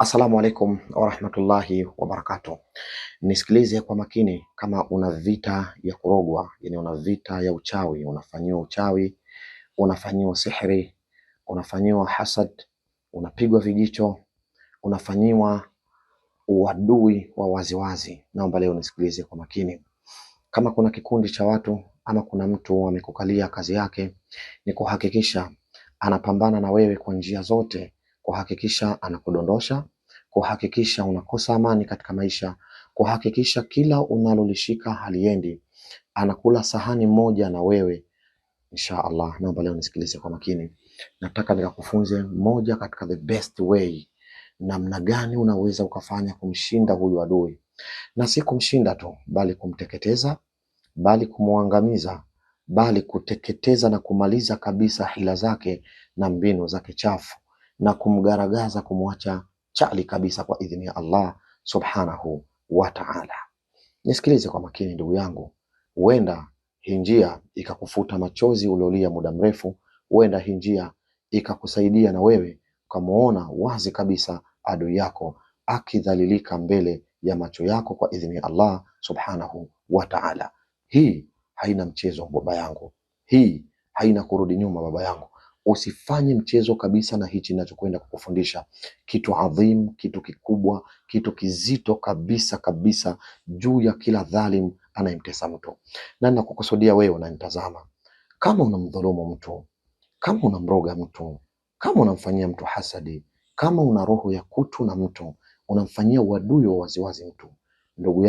Assalamu alaikum warahmatullahi wabarakatuh. Nisikilize kwa makini. Kama una vita ya kurogwa, yani una vita ya uchawi, unafanyiwa uchawi, unafanyiwa sihri, unafanyiwa hasad, unapigwa vijicho, unafanyiwa uadui wa waziwazi, naomba leo nisikilize kwa makini. Kama kuna kikundi cha watu ama kuna mtu amekukalia kazi yake ni kuhakikisha anapambana na wewe kwa njia zote, kuhakikisha anakudondosha, kuhakikisha unakosa amani katika maisha, kuhakikisha kila unalolishika haliendi, anakula sahani moja na wewe. Insha Allah, naomba leo nisikilize kwa makini. Nataka nikakufunze moja katika the best way, namna gani unaweza ukafanya kumshinda huyu adui, na si kumshinda tu, bali kumteketeza, bali kumuangamiza, bali kuteketeza na kumaliza kabisa hila zake na mbinu zake chafu, na kumgaragaza, kumwacha chali kabisa kwa idhini ya Allah subhanahu wa ta'ala. Nisikilize kwa makini ndugu yangu, huenda hii njia ikakufuta machozi uliolia muda mrefu, huenda hii njia ikakusaidia na wewe ukamuona wazi kabisa adui yako akidhalilika mbele ya macho yako kwa idhini ya Allah subhanahu wa ta'ala. Hii haina mchezo baba yangu, hii haina kurudi nyuma baba yangu. Usifanye mchezo kabisa na hichi ninachokwenda kukufundisha, kitu adhim, kitu kikubwa, kitu kizito kabisa kabisa juu ya kila dhalim anayemtesa mtu. Na ninakukusudia wewe unanitazama, kama unamdhulumu mtu, kama unamroga mtu, kama unamfanyia mtu hasadi, kama una roho ya kutu na mtu, unamfanyia uadui wa waziwazi mtu, ndugu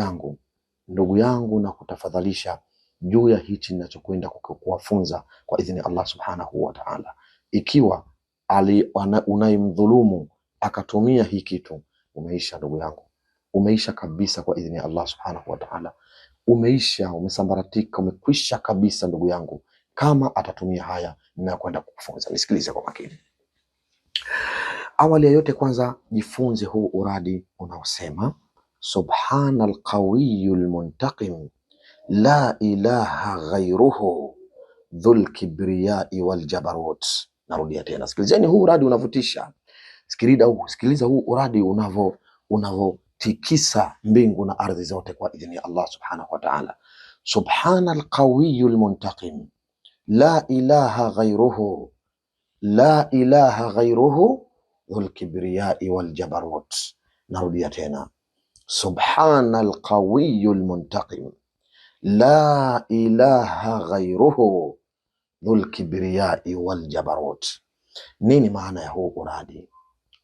yangu, na kutafadhalisha juu ya hichi ninachokwenda kuwafunza kwa idhini Allah subhanahu wa ta'ala. Ikiwa unayemdhulumu akatumia hii kitu, umeisha ndugu yangu, umeisha kabisa kwa idhini Allah subhanahu wa ta'ala. Umeisha, umesambaratika, umekwisha kabisa ndugu yangu, kama atatumia haya ninakwenda kukufunza. Nisikilize kwa makini. Awali ya yote, kwanza jifunze huu uradi unaosema subhanal qawiyul muntaqim la ilaha ghayruhu dhul kibriyai wal jabarut. Narudia tena, sikilizeni huu uradi unavutisha. Sikiliza huu uradi unavotikisa mbingu na ardhi zote kwa idhini ya Allah subhanahu wa ta'ala. Subhanal qawiyul muntaqim la ilaha ghayruhu, la ilaha ghayruhu dhul kibriyai wal jabarut. Narudia tena, subhanal qawiyul muntaqim la ilaha ghayruhu dhul kibriyai wal jabarut. Nini maana ya huu uradi?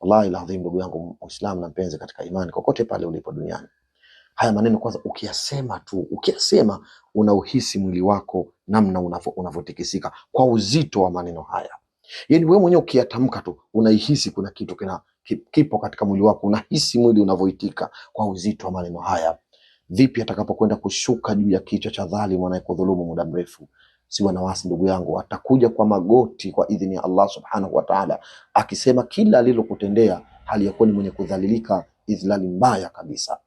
Wallahi alazim, ndugu yangu Muislam na mpenzi katika imani, kokote pale ulipo duniani, haya maneno kwanza ukiyasema unauhisi mwili wako namna unavyotikisika kwa uzito wa maneno haya. Yani wewe mwenyewe ukiyatamka tu unaihisi kuna kitu kipo katika mwili wako, unahisi mwili unavyoitika kwa uzito wa maneno haya. Vipi atakapokwenda kushuka juu ya kichwa cha dhalimu anayekudhulumu muda mrefu? Siwa na wasi ndugu yangu, atakuja kwa magoti kwa idhini ya Allah subhanahu wa ta'ala, akisema kila alilokutendea hali yakuwa ni mwenye kudhalilika, idhlali mbaya kabisa.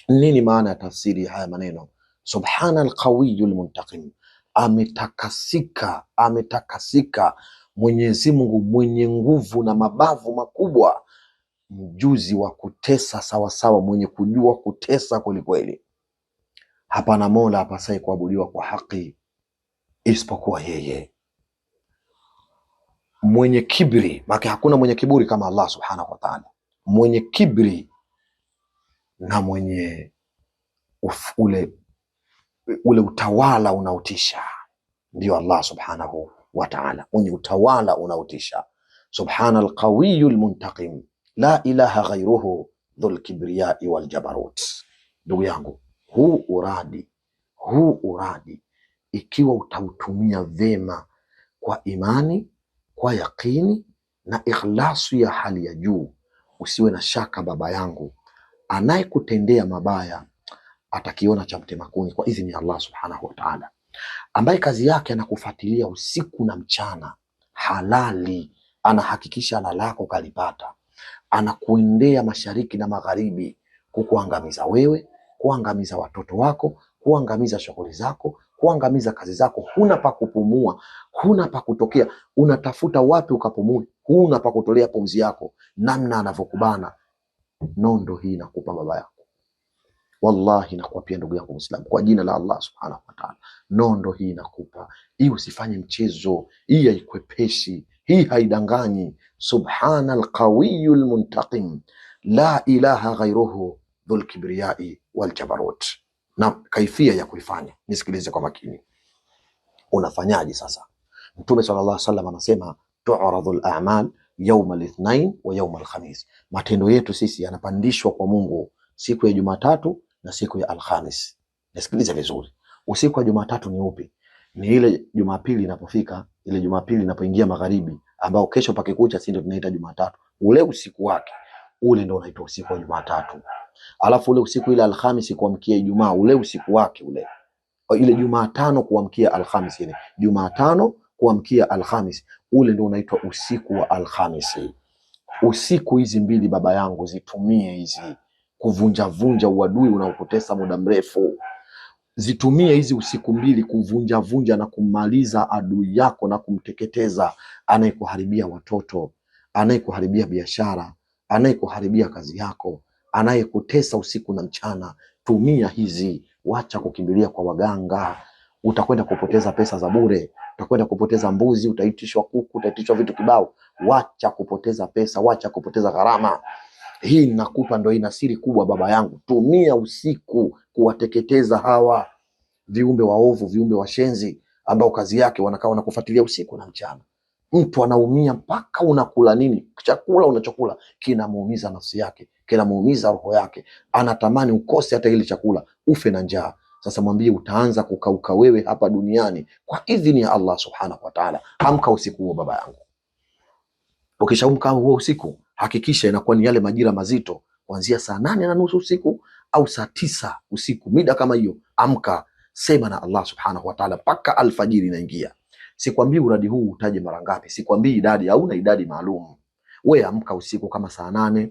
Nini maana ya tafsiri ya haya maneno? Subhanal qawiyul muntaqim, ametakasika Mwenyezi Mungu mwenye nguvu na mabavu makubwa, mjuzi wa kutesa sawasawa, mwenye kujua kutesa kwelikweli. Hapana mola apasaye kuabudiwa kwa haki isipokuwa yeye. Mwenye kibri, maana hakuna mwenye kiburi kama Allah subhanahu wa ta'ala. Mwenye kibri na mwenye ule utawala unaotisha ndio Allah subhanahu wa ta'ala, mwenye utawala unaotisha. Subhanal qawiyul muntaqim la ilaha ghayruhu dhul kibriyai wal jabarut. Ndugu yangu, huu uradi ikiwa utautumia vema kwa imani, kwa yakini na ikhlasu ya hali ya juu, usiwe na shaka baba yangu, anayekutendea mabaya atakiona cha mtema kuni kwa idhini ya Allah subhanahu wa ta'ala, ambaye kazi yake anakufuatilia usiku na mchana, halali, anahakikisha lako kalipata, anakuendea mashariki na magharibi kukuangamiza wewe, kuangamiza watoto wako, kuangamiza shughuli zako, kuangamiza kazi zako. Huna pa kupumua, huna pa kutokea, unatafuta wapi ukapumue, huna pa kutolea pumzi yako, namna anavyokubana. Nondo hii nakupa baba yako, wallahi nakuapia ndugu yangu Muislamu, kwa jina la Allah subhanahu wa ta'ala, nondo hii nakupa. Hii usifanye mchezo, hii haikwepeshi, hii haidanganyi. Subhanal qawiyul muntaqim, la ilaha ghayruhu dhul kibriyai wal jabarut. Na kaifia ya kuifanya nisikilize kwa makini. Unafanyaje sasa? Mtume sallallahu alaihi wasallam anasema tu'radul a'mal yawm al-ithnain wa yawm al-khamis, matendo yetu sisi yanapandishwa kwa Mungu siku ya Jumatatu na siku ya Alhamis. Nisikilize vizuri. Usiku wa Jumatatu ni upi? Ni ile Jumapili inapofika, ile Jumapili inapoingia magharibi, ambao kesho pakikucha si ndio tunaita Jumatatu. Ule usiku wake ule ndio unaitwa usiku wa Jumatatu. Alafu ule usiku ile Alhamisi kuamkia Ijumaa, ule usiku wake ule, ile Jumatano kuamkia Alhamisi, ile Jumatano kuamkia Alhamisi, ule ndio unaitwa usiku wa Alhamisi. Usiku hizi mbili baba yangu zitumie hizi kuvunja vunja uadui unaokutesa muda mrefu. Zitumie hizi usiku mbili kuvunja vunja na kumaliza adui yako na kumteketeza, anayekuharibia watoto, anayekuharibia biashara, anayekuharibia kazi yako, anayekutesa usiku na mchana. Tumia hizi, wacha kukimbilia kwa waganga. Utakwenda kupoteza pesa za bure, utakwenda kupoteza mbuzi, utaitishwa kuku, utaitishwa vitu kibao. Wacha kupoteza pesa, wacha kupoteza gharama. Hii nakupa ndo ina siri kubwa baba yangu. Tumia usiku kuwateketeza hawa viumbe waovu, viumbe washenzi ambao kazi yake wanakaa wanakufuatilia usiku na mchana. Mtu anaumia mpaka unakula nini, chakula unachokula kinamuumiza nafsi yake, kinamuumiza roho yake, anatamani ukose hata ile chakula, ufe na njaa. Sasa mwambie utaanza kukauka wewe hapa duniani kwa idhini ya Allah subhanahu wa ta'ala. Amka usiku huo baba yangu. Ukishaamka huo usiku, hakikisha inakuwa ni yale majira mazito, kuanzia saa 8:30 usiku au saa 9 usiku, mida kama hiyo. Amka, sema na Allah subhanahu wa ta'ala mpaka alfajiri inaingia. Sikwambii uradi huu utaje mara ngapi, sikwambii idadi, hauna idadi maalum. Wewe amka usiku kama saa 8,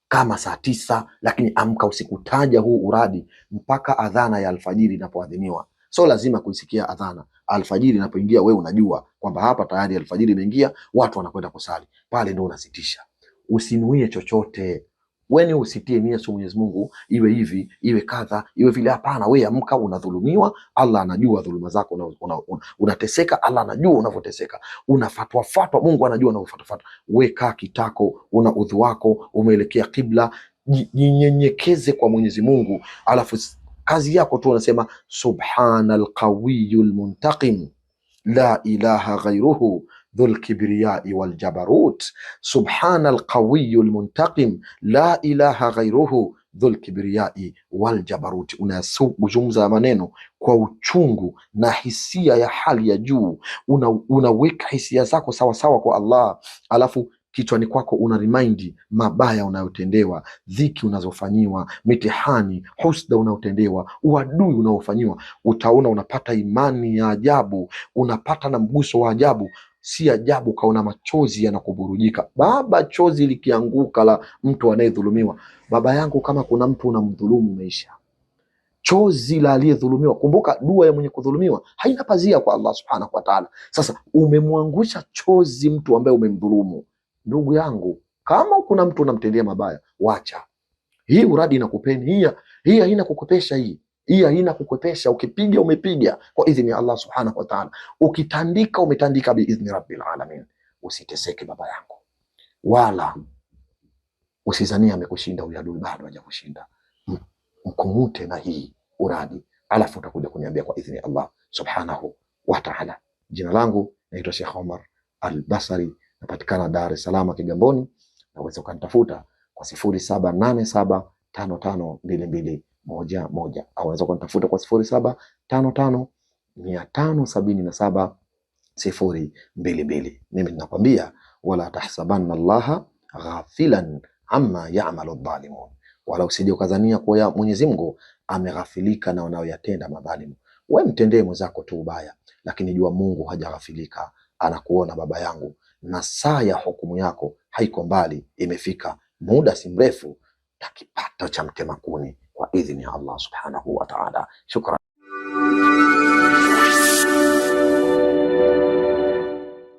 kama saa 9, lakini amka usiku, taja huu uradi mpaka adhana ya alfajiri inapoadhiniwa. So lazima kuisikia adhana alfajiri inapoingia, wewe unajua kwamba hapa tayari alfajiri imeingia, watu wanakwenda kusali. Pale ndio unasitisha. Usinuie chochote. Wewe usitie nia kwa Mwenyezi Mungu iwe hivi, iwe kadha, iwe vile. Hapana, wewe amka, unadhulumiwa, Allah anajua dhuluma zako, unateseka, Allah anajua unavyoteseka, unafatwa fatwa, Mungu anajua unavyofatwa fatwa. Wewe kaa kitako, una udhu wako, umeelekea kibla, jinyenyekeze kwa Mwenyezi Mungu, alafu kazi yako tu unasema subhanal qawiyul muntaqim, la ilaha ghayruhu dhul kibriyai wal jabarut. Subhanal qawiyul muntaqim, la ilaha ghayruhu dhul kibriyai wal jabarut. Unazungumza maneno kwa uchungu na hisia ya hali ya juu, unaweka hisia zako sawa sawa kwa Allah, alafu kichwani kwako una remind mabaya unayotendewa, dhiki unazofanyiwa, mitihani, husda unayotendewa, uadui unaofanyiwa. Utaona unapata imani ya ajabu, unapata na mguso wa ajabu. Si ajabu kaona machozi yanakuburujika. Baba, chozi likianguka la mtu anayedhulumiwa, baba yangu, kama kuna mtu unamdhulumu maisha, chozi la aliyedhulumiwa. Kumbuka dua ya mwenye kudhulumiwa haina pazia kwa Allah subhanahu wa ta'ala. Sasa umemwangusha chozi mtu ambaye umemdhulumu. Ndugu yangu, kama kuna mtu unamtendea mabaya, wacha. Hii uradi inakupeni, hii haina kukopesha, hii haina kukopesha. Ukipiga umepiga kwa idhini ya Allah subhanahu wa ta'ala, ukitandika umetandika biidhni rabbil alamin. Usiteseke baba yangu, wala usizania amekushinda huyu adui, bado hajakushinda. Mkumute na hii uradi, alafu utakuja kuniambia kwa idhini ya Allah subhanahu wa ta'ala. Jina langu naitwa Sheikh Omar Al-Basri, napatikana Dar es Salaam Kigamboni. Naweza ukanitafuta kwa 0787552211 au unaweza kunitafuta kwa 0755577022. Mimi ninakwambia wala tahsabanna Allaha ghafilan amma ya'malu dhalimun, wala usije ukazania kwa Mwenyezi Mungu ameghafilika na wanaoyatenda madhalimu. Wewe mtendee mwenzako tu ubaya, lakini jua Mungu hajaghafilika, anakuona baba yangu, na saa ya hukumu yako haiko mbali, imefika. Muda si mrefu takipata cha mtema kuni kwa idhini ya Allah subhanahu wa ta'ala. Shukran.